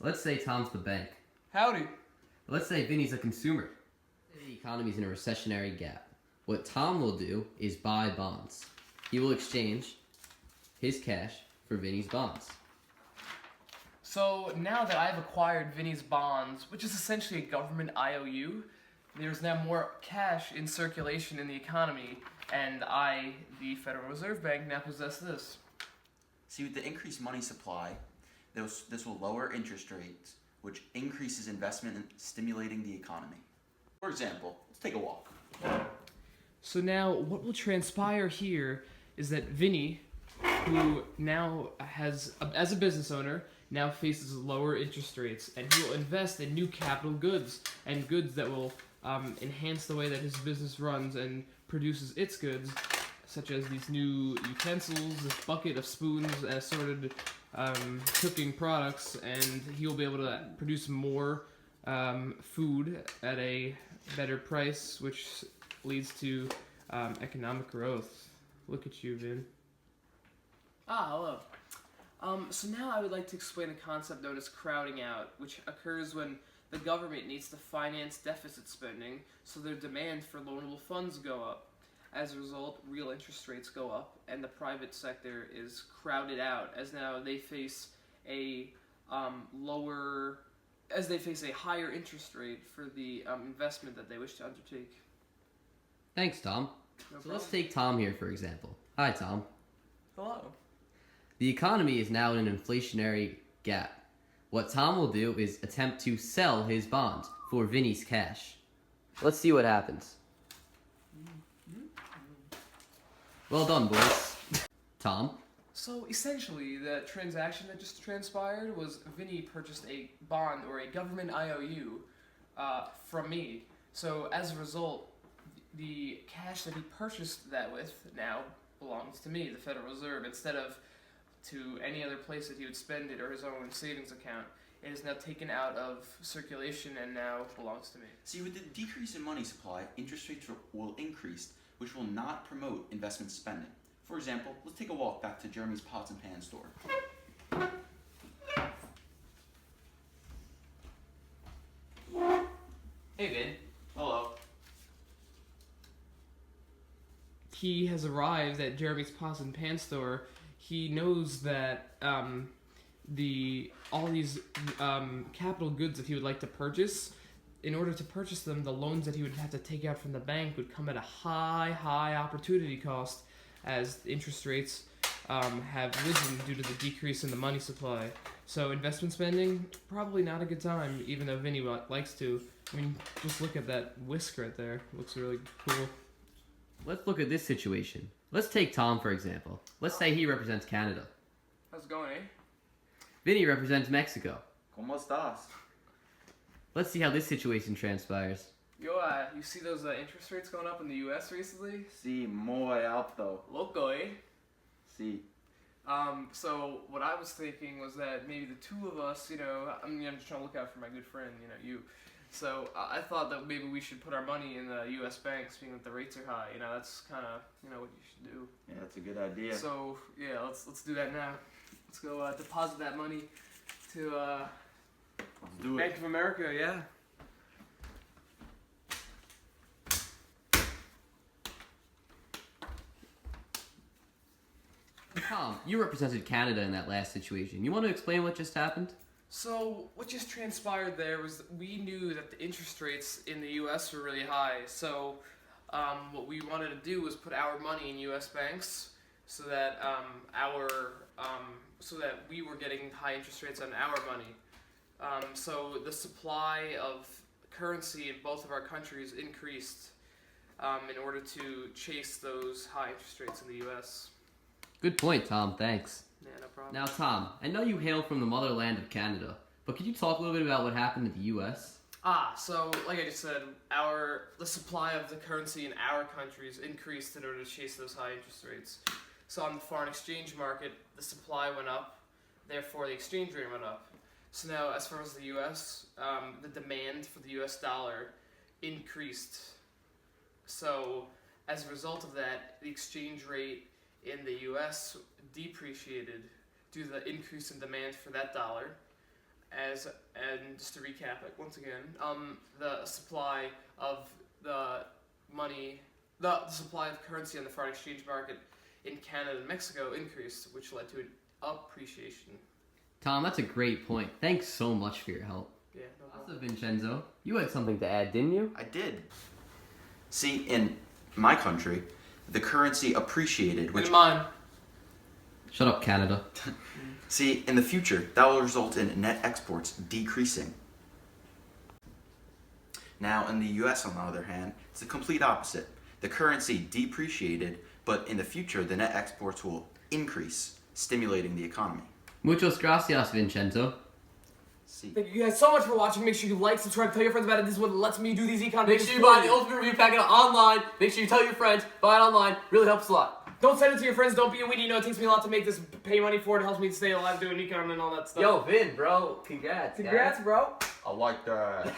Let's say Tom's the bank. Howdy. Let's say Vinny's a consumer. The economy's in a recessionary gap. What Tom will do is buy bonds. He will exchange his cash for Vinny's bonds. So now that I've acquired Vinny's bonds, which is essentially a government IOU, there's now more cash in circulation in the economy, and I, the Federal Reserve Bank, now possess this. See, with the increased money supply, this will lower interest rates, which increases investment in stimulating the economy. For example, let's take a walk. So now what will transpire here is that Vinny, who now has, as a business owner, now faces lower interest rates, and he will invest in new capital goods and goods that will enhance the way that his business runs and produces its goods, such as these new utensils, this bucket of spoons, and assorted cooking products, and he will be able to produce more food at a better price, which leads to economic growth. Look at you, Vin. Hello. So now I would like to explain a concept known as crowding out, which occurs when the government needs to finance deficit spending, so their demand for loanable funds go up. As a result, real interest rates go up, and the private sector is crowded out, as now they face a higher interest rate for the investment that they wish to undertake. Thanks, Tom. No So let's problem. take Tom here, for example. Hi, Tom. Hello. The economy is now in an inflationary gap. What Tom will do is attempt to sell his bonds for Vinny's cash. Let's see what happens. Well done, boys. Tom? So essentially, the transaction that just transpired was Vinny purchased a bond or a government IOU from me. So as a result, the cash that he purchased that with now belongs to me, the Federal Reserve, instead of to any other place that he would spend it or his own savings account. It is now taken out of circulation and now belongs to me. See, with the decrease in money supply, interest rates will increase, which will not promote investment spending. For example, let's take a walk back to Jeremy's Pots and Pans store. Hey, Vin. Hello. He has arrived at Jeremy's Pots and Pan store. He knows that all these capital goods that he would like to purchase, in order to purchase them, the loans that he would have to take out from the bank would come at a high opportunity cost, as interest rates have risen due to the decrease in the money supply. So investment spending, probably not a good time, even though Vinny likes to. I mean, just look at that whisk right there. It looks really cool. Let's look at this situation. Let's take Tom, for example. Let's say he represents Canada. How's it going, eh? Vinny represents Mexico. ¿Cómo estás? Let's see how this situation transpires. Yo, you see those interest rates going up in the U.S. recently? Sí, muy alto. Loco, eh? Sí. So what I was thinking was that maybe the two of us, I'm just trying to look out for my good friend, you. So I thought that maybe we should put our money in the U.S. banks, being that the rates are high. That's kind of, what you should do. Yeah, that's a good idea. So yeah, let's do that now. Let's go deposit that money to Let's do Bank of America. Yeah. Tom, you represented Canada in that last situation. You want to explain what just happened? So what just transpired there was that we knew that the interest rates in the U.S. were really high. So what we wanted to do was put our money in U.S. banks, so that so that we were getting high interest rates on our money. So the supply of currency in both of our countries increased in order to chase those high interest rates in the U.S. Good point, Tom. Thanks. Yeah, no problem. Now, Tom, I know you hail from the motherland of Canada, but could you talk a little bit about what happened in the U.S.? So like I just said, the supply of the currency in our countries increased in order to chase those high interest rates. So on the foreign exchange market, the supply went up, therefore the exchange rate went up. So now, as far as the U.S., the demand for the U.S. dollar increased. So as a result of that, the exchange rate in the U.S. depreciated due to the increase in demand for that dollar. And just to recap it once again, the supply of the money, the supply of currency on the foreign exchange market in Canada and Mexico increased, which led to an appreciation. Tom, that's a great point. Thanks so much for your help. Yeah. No problem. Also, Vincenzo, you had something to add, didn't you? I did. See, in my country, the currency appreciated, which And mine. Shut up, Canada. see, in the future, that will result in net exports decreasing. Now, in the US, on the other hand, it's the complete opposite. The currency depreciated, but in the future, the net exports will increase, stimulating the economy. Muchos gracias, Vincenzo. See, Thank you guys so much for watching. Make sure you like, subscribe, tell your friends about it. This is what lets me do these econ Make videos sure you for buy the Ultimate Review Packet online. Make sure you tell your friends. Buy it online. Really helps a lot. Don't send it to your friends. Don't be a weenie. You know it takes me a lot to make this. Pay money for it. It helps me to stay alive doing econ and all that stuff. Yo, Vin, bro. Congrats. Congrats, bro. I like that.